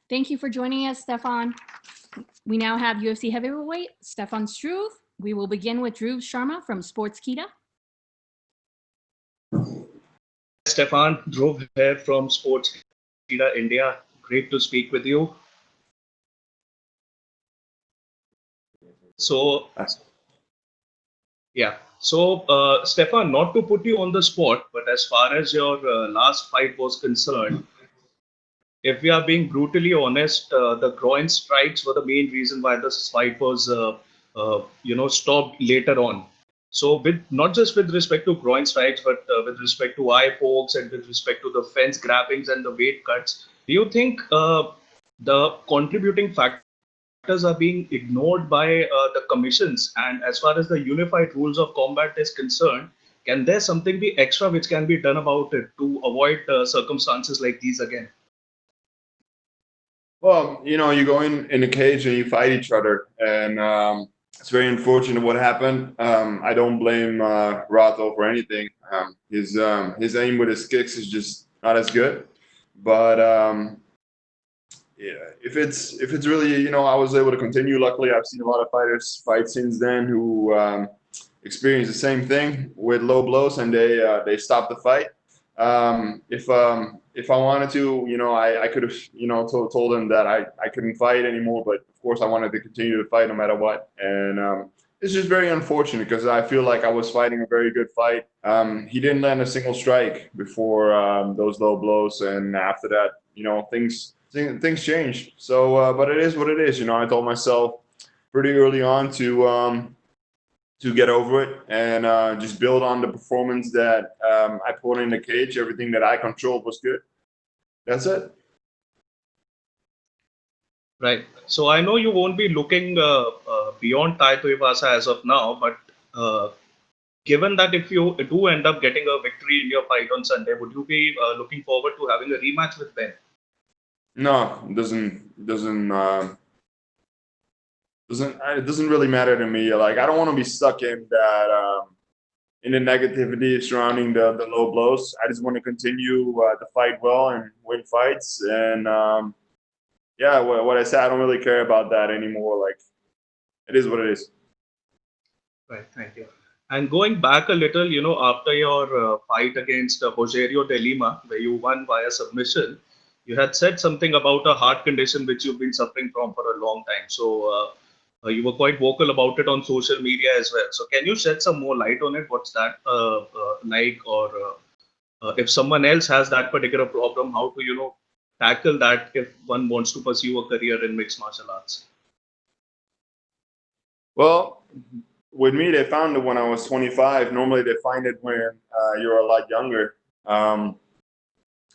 Thank you for joining us, Stefan. We now have UFC heavyweight Stefan Struve. We will begin with Dhruv Sharma from Sportskeeda. Stefan, Dhruv here from Sportskeeda India. Great to speak with you. So, Stefan, not to put you on the spot, but as far as your last fight was concerned, if we are being brutally honest, the groin strikes were the main reason why this fight was, stopped later on. So, with not just with respect to groin strikes, but with respect to eye pokes and with respect to the fence grabbings and the weight cuts, do you think the contributing factors are being ignored by the commissions? And as far as the unified rules of combat is concerned, can there something be extra which can be done about it to avoid circumstances like these again? Well, you go in the cage and you fight each other, and it's very unfortunate what happened. I don't blame Rothwell for anything. His aim with his kicks is just not as good. But yeah, if it's really, I was able to continue. Luckily, I've seen a lot of fighters fight since then who experience the same thing with low blows, and they stop the fight. If I wanted to, I could have, told him that I couldn't fight anymore. But of course, I wanted to continue to fight no matter what. And it's just very unfortunate because I feel like I was fighting a very good fight. He didn't land a single strike before those low blows, and after that, things changed. So, but it is what it is. I told myself pretty early on to get over it and just build on the performance that I put in the cage. Everything that I controlled was good. That's it. Right. So I know you won't be looking beyond Tai Tuivasa as of now, but given that if you do end up getting a victory in your fight on Sunday, would you be looking forward to having a rematch with Ben? No, it doesn't really matter to me. Like, I don't want to be stuck in that in the negativity surrounding the low blows. I just want to continue to fight well and win fights. And yeah, what I said, I don't really care about that anymore. Like, it is what it is. Right. Thank you. And going back a little, after your fight against Rogerio de Lima, where you won via submission, you had said something about a heart condition which you've been suffering from for a long time. So you were quite vocal about it on social media as well. So can you shed some more light on it? What's that like? Or if someone else has that particular problem, how to, tackle that if one wants to pursue a career in mixed martial arts? Well, with me, they found it when I was 25. Normally, they find it when you're a lot younger. So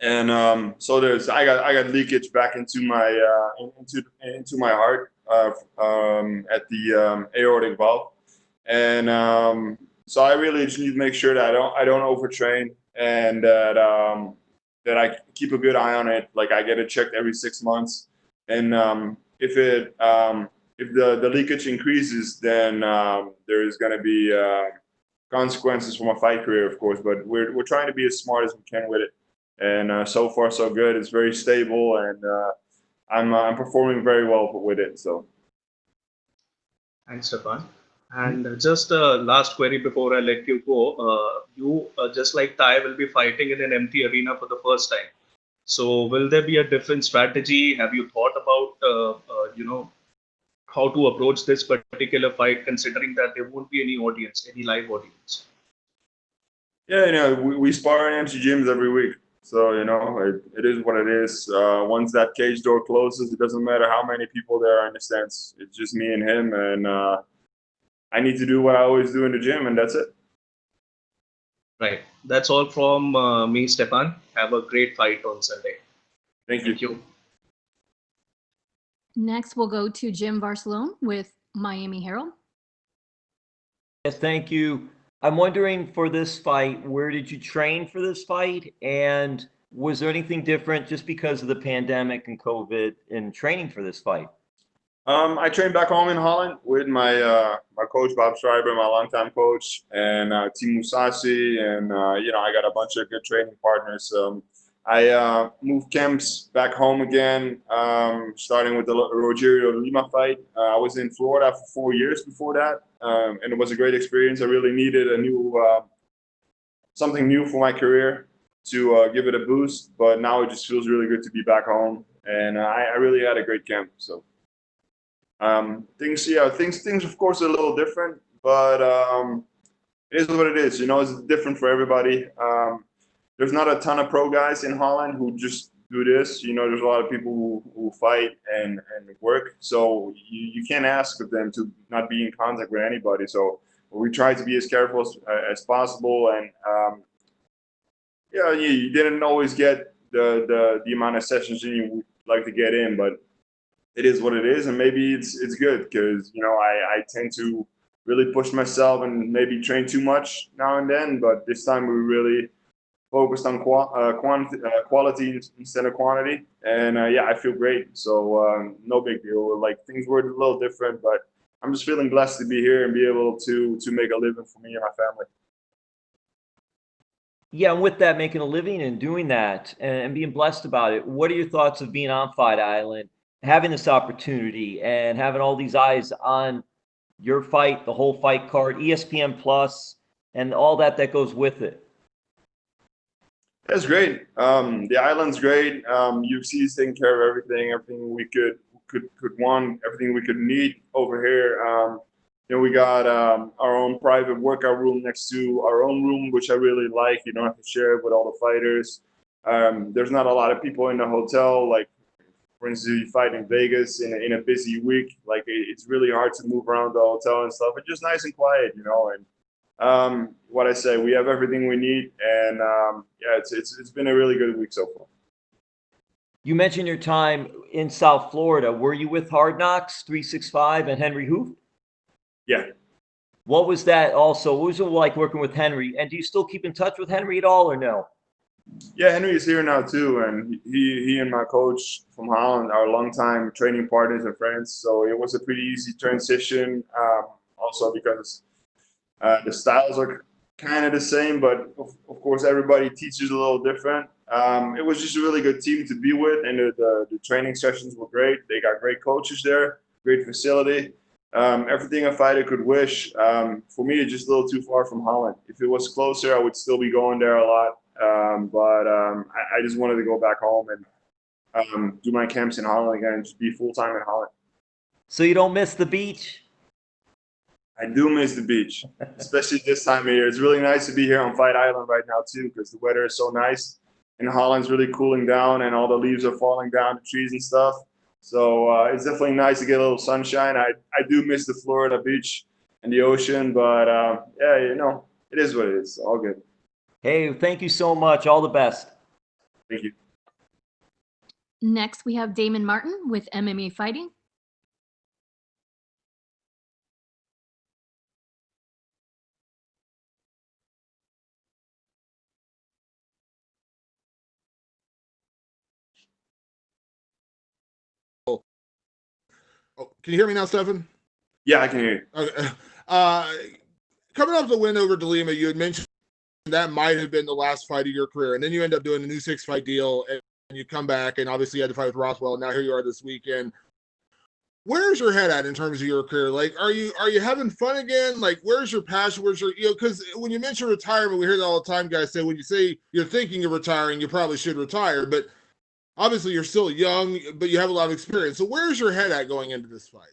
I got leakage back into my into my heart at the aortic valve, and so I really just need to make sure that I don't overtrain, and that I keep a good eye on it. Like, I get it checked every 6 months, and if the leakage increases, then there is going to be consequences for my fight career, of course. But we're trying to be as smart as we can with it. And so far so good. It's very stable, and I'm performing very well with it. So, thanks, Stefan. And just last query before I let you go. You just like Tai will be fighting in an empty arena for the first time. So will there be a different strategy? Have you thought about how to approach this particular fight, considering that there won't be any audience, any live audience? Yeah, we spar in empty gyms every week. So, it is what it is. Once that cage door closes, it doesn't matter how many people there are in the stands. It's just me and him, and I need to do what I always do in the gym, and that's it. Right. That's all from me, Stefan. Have a great fight on Sunday. Thank you. Next, we'll go to Jim Barcelone with Miami Herald. Yes, thank you. I'm wondering, for this fight, where did you train for this fight? And was there anything different just because of the pandemic and COVID in training for this fight? I trained back home in Holland with my coach, Bob Schreiber, my longtime coach, and Team Musasi. And, I got a bunch of good training partners. I moved camps back home again, starting with the Rogerio Lima fight. I was in Florida for 4 years before that, and it was a great experience. I really needed a new something new for my career to give it a boost. But now it just feels really good to be back home, and I really had a great camp. So things of course are a little different, but it is what it is. You know, it's different for everybody. There's not a ton of pro guys in Holland who just do this. You know, there's a lot of people who fight and work. So you can't ask of them to not be in contact with anybody. So we try to be as careful as possible. And yeah, you didn't always get the amount of sessions you would like to get in, but it is what it is. And maybe it's good because, you know, I tend to really push myself and maybe train too much now and then. But this time we really focused on quality instead of quantity, and yeah, I feel great. So no big deal. Like things were a little different, but I'm just feeling blessed to be here and be able to make a living for me and my family. Yeah, and with that, making a living and doing that and being blessed about it, what are your thoughts of being on Fight Island, having this opportunity and having all these eyes on your fight, the whole fight card, ESPN Plus, and all that goes with it? That's great. The island's great. UFC is taking care of everything we could want, everything we could need over here. You know, we got our own private workout room next to our own room, which I really like. You don't have to share it with all the fighters. There's not a lot of people in the hotel. Like, for instance, you fight in Vegas in a busy week. Like, it's really hard to move around the hotel and stuff. It's just nice and quiet, you know. And what I say, we have everything we need, and yeah, it's been a really good week so far. You mentioned your time in South Florida. Were you with Hard Knocks, 365, and Henry Hooft? Yeah. What was that also? What was it like working with Henry? And do you still keep in touch with Henry at all or no? Yeah, Henry is here now too, and he and my coach from Holland are longtime training partners and friends. So it was a pretty easy transition. Also because the styles are kind of the same, but of course everybody teaches a little different. It was just a really good team to be with, and the training sessions were great. They got great coaches there, great facility, everything a fighter could wish. For me, it's just a little too far from Holland. If it was closer, I would still be going there a lot. But I just wanted to go back home and do my camps in Holland again and just be full-time in Holland. So you don't miss the beach? I do miss the beach, especially this time of year. It's really nice to be here on Fight Island right now too, because the weather is so nice, and Holland's really cooling down, and all the leaves are falling down, the trees and stuff. So it's definitely nice to get a little sunshine. I do miss the Florida beach and the ocean, but yeah, you know, it is what it is. All good. Hey, thank you so much. All the best. Thank you. Next, we have Damon Martin with MMA Fighting. Oh, can you hear me now, Stefan? Yeah, I can hear you. Okay. Coming off the win over De Lima, you had mentioned that might have been the last fight of your career, and then you end up doing a new 6-fight deal, and you come back, and obviously you had to fight with Rothwell. Now here you are this weekend. Where's your head at in terms of your career? Like, are you having fun again? Like, where's your passion? Where's your, you know, because when you mention retirement, we hear that all the time. Guys say when you say you're thinking of retiring, you probably should retire, but obviously you're still young, but you have a lot of experience. So where's your head at going into this fight?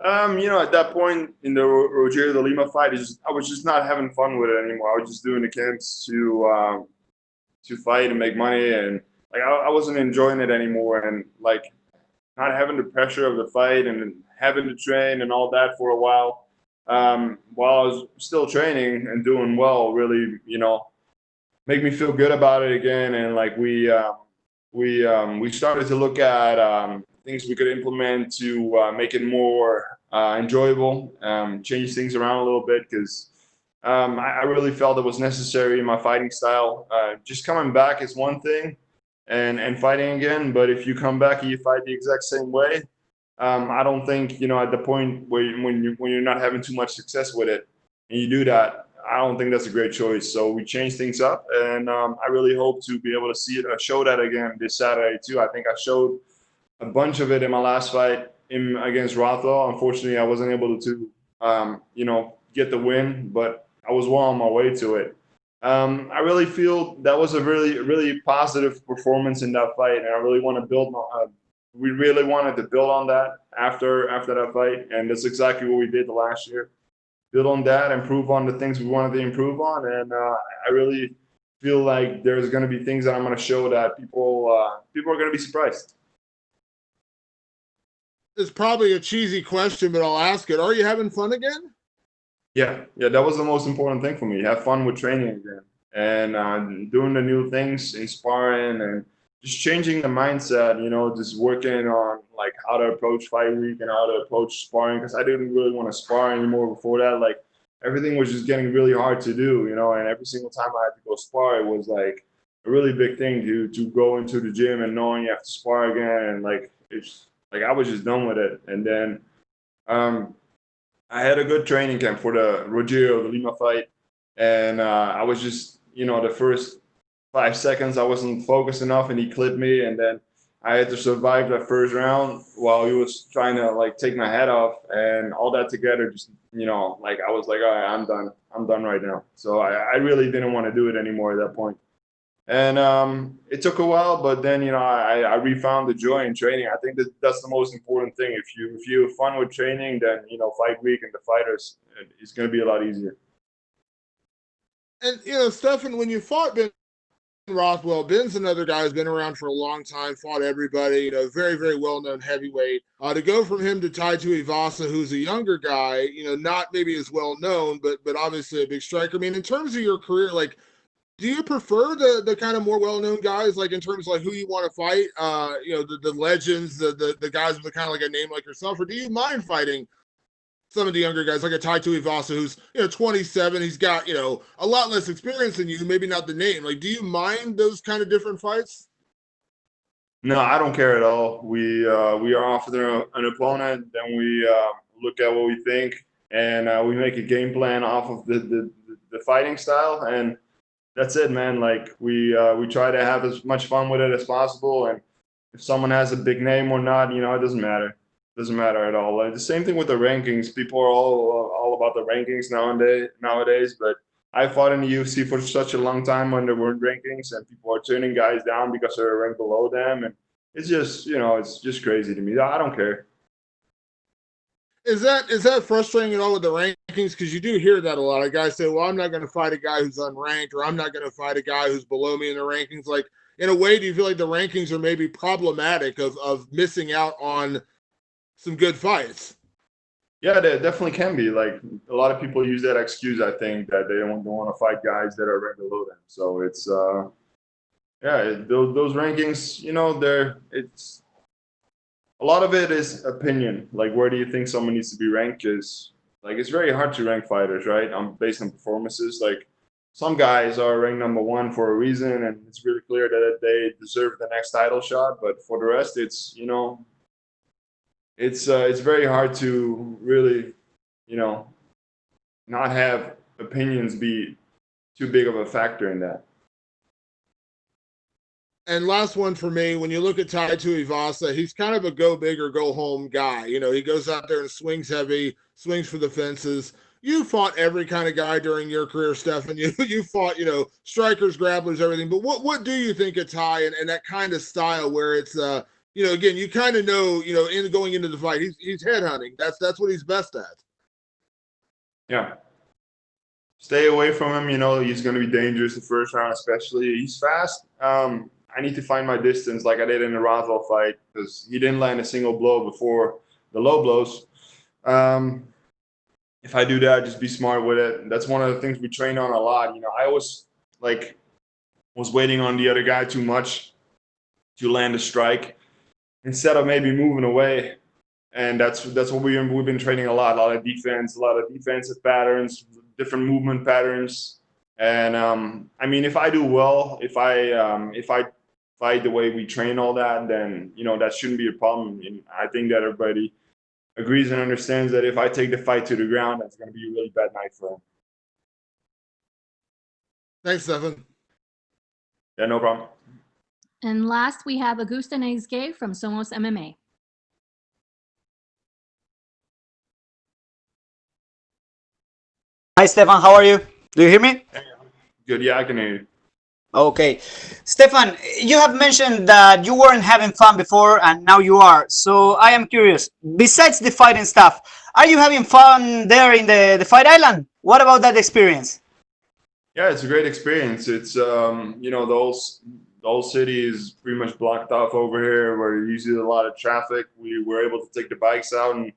You know, at that point in the Rogerio De Lima fight, I was just not having fun with it anymore. I was just doing the camps to fight and make money, and like I wasn't enjoying it anymore, and like not having the pressure of the fight and having to train and all that for a while I was still training and doing well, really, you know, make me feel good about it again. And like we started to look at things we could implement to make it more enjoyable, change things around a little bit, because I really felt it was necessary in my fighting style. Just coming back is one thing, and fighting again, but if you come back and you fight the exact same way, I don't think, you know, at the point when you're not having too much success with it and you do that, I don't think that's a great choice. So we changed things up, and I really hope to be able to show that again this Saturday too. I think I showed a bunch of it in my last fight against Rothwell. Unfortunately, I wasn't able to, get the win, but I was well on my way to it. I really feel that was a really, really positive performance in that fight, and I really want to build on. We really wanted to build on that after that fight, and that's exactly what we did the last year. Build on that, improve on the things we wanted to improve on, and I really feel like there's going to be things that I'm going to show that people are going to be surprised. It's probably a cheesy question, but I'll ask it. Are you having fun again? Yeah, that was the most important thing for me. Have fun with training again, and doing the new things, inspiring, and just changing the mindset. Just working on like how to approach fight week and how to approach sparring, because I didn't really want to spar anymore before that. Like everything was just getting really hard to do, and every single time I had to go spar, it was like a really big thing to go into the gym and knowing you have to spar again, and like it's like I was just done with it. And then I had a good training camp for the Rogerio, the Lima fight, and I was just, the first 5 seconds I wasn't focused enough, and he clipped me, and then I had to survive that first round while he was trying to like take my head off, and all that together, just like I was like, all right, I'm done right now. So I really didn't want to do it anymore at that point. And it took a while, but then I refound the joy in training. I think that's the most important thing. If you have fun with training, then fight week and the fighters, it's going to be a lot easier. And Stefan, when you fought Ben Rothwell, Ben's another guy who's been around for a long time, fought everybody, very, very well-known heavyweight. To go from him to Tai Tuivasa, who's a younger guy, not maybe as well-known, but obviously a big striker. I mean, in terms of your career, like, do you prefer the kind of more well-known guys, like in terms of like who you want to fight, the legends, the guys with kind of like a name like yourself, or do you mind fighting some of the younger guys like a Tai Tuivasa who's 27, he's got a lot less experience than you, maybe not the name. Like, do you mind those kind of different fights? No, I don't care at all. We are offered an opponent, then we look at what we think, and we make a game plan off of the fighting style, and that's it, man. Like we try to have as much fun with it as possible, and if someone has a big name or not, it doesn't matter. It doesn't matter at all. Like, the same thing with the rankings. People are all about the rankings nowadays, but I fought in the UFC for such a long time when there weren't rankings, and people are turning guys down because they're ranked below them, and it's just it's just crazy to me. I don't care. Is that frustrating at all with the rankings? Because you do hear that a lot. Of guys say, well, I'm not going to fight a guy who's unranked, or I'm not going to fight a guy who's below me in the rankings. Like, in a way, do you feel like the rankings are maybe problematic of missing out on some good fights? Yeah, they definitely can be. Like, a lot of people use that excuse, I think, that they don't want to fight guys that are ranked below them. So it's those rankings, it's a lot of it is opinion. Like, where do you think someone needs to be ranked? Because like it's very hard to rank fighters, right? Based on performances. Like, some guys are ranked number one for a reason, and it's really clear that they deserve the next title shot. But for the rest, it's it's very hard to really not have opinions be too big of a factor in that. And last one for me, when you look at Tai Tuivasa, he's kind of a go big or go home guy. He goes out there and swings heavy, swings for the fences. You fought every kind of guy during your career, Stefan. You fought, strikers, grapplers, everything. But what do you think of Tai and that kind of style where it's again, you kind of know, in going into the fight, he's headhunting. That's what he's best at. Yeah. Stay away from him. He's going to be dangerous the first round, especially. He's fast. I need to find my distance like I did in the Rothwell fight, because he didn't land a single blow before the low blows. If I do that, just be smart with it. That's one of the things we train on a lot. I always was waiting on the other guy too much to land a strike instead of maybe moving away. And that's what we've been training a lot of defense, a lot of defensive patterns, different movement patterns. And if I do well, if I fight the way we train all that, then that shouldn't be a problem. And I think that everybody agrees and understands that if I take the fight to the ground, that's going to be a really bad night for him. Thanks, Stefan. Yeah, no problem. And last, we have Augusta Neizge from Somos MMA. Hi, Stefan. How are you? Do you hear me? Good. Yeah, I can hear you. Okay. Stefan, you have mentioned that you weren't having fun before and now you are. So I am curious, besides the fighting stuff, are you having fun there in the Fight Island? What about that experience? Yeah, it's a great experience. It's the whole city is pretty much blocked off over here. Where usually a lot of traffic. We were able to take the bikes out and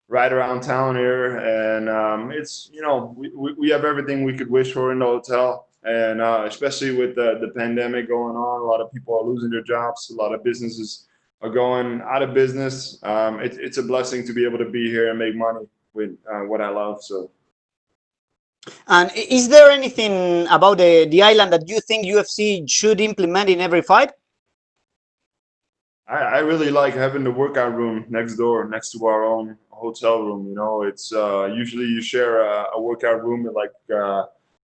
ride around town here, and it's we have everything we could wish for in the hotel. And especially with the pandemic going on, a lot of people are losing their jobs. A lot of businesses are going out of business. It's a blessing to be able to be here and make money with what I love. So. And is there anything about the island that you think UFC should implement in every fight? I really like having the workout room next door, next to our own hotel room. It's usually you share a workout room with like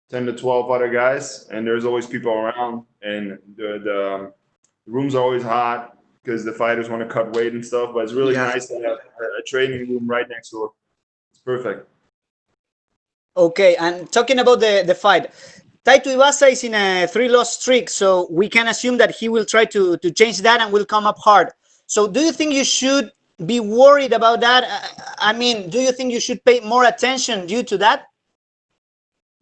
10 to 12 other guys, and there's always people around, and the rooms are always hot because the fighters want to cut weight and stuff. But it's really nice to have a training room right next door. It's perfect. Okay, and talking about the fight, Tai Tuivasa is in a 3-loss streak, so we can assume that he will try to change that and will come up hard. So do you think you should be worried about that? I mean, do you think you should pay more attention due to that?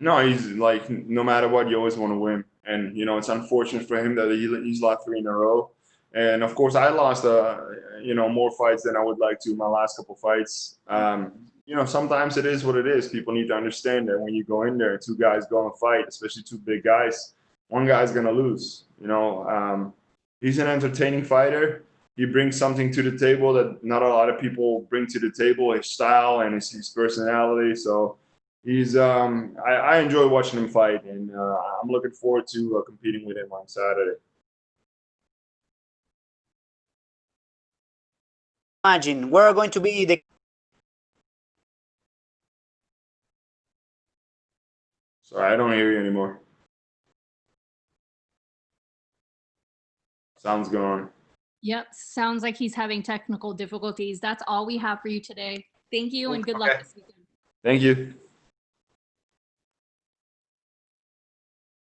No, he's like, no matter what, you always want to win. And, it's unfortunate for him that he's lost 3 in a row. And of course, I lost, more fights than I would like to in my last couple fights. Sometimes it is what it is. People need to understand that when you go in there and 2 guys go and fight, especially 2 big guys, one guy's going to lose. He's an entertaining fighter. He brings something to the table that not a lot of people bring to the table, his style and his personality. So he's I enjoy watching him fight, and I'm looking forward to competing with him on Saturday. Imagine we're going to be the Sorry, I don't hear you anymore. Sound's gone. Yep, sounds like he's having technical difficulties. That's all we have for you today. Thank you and good luck this weekend. Thank you.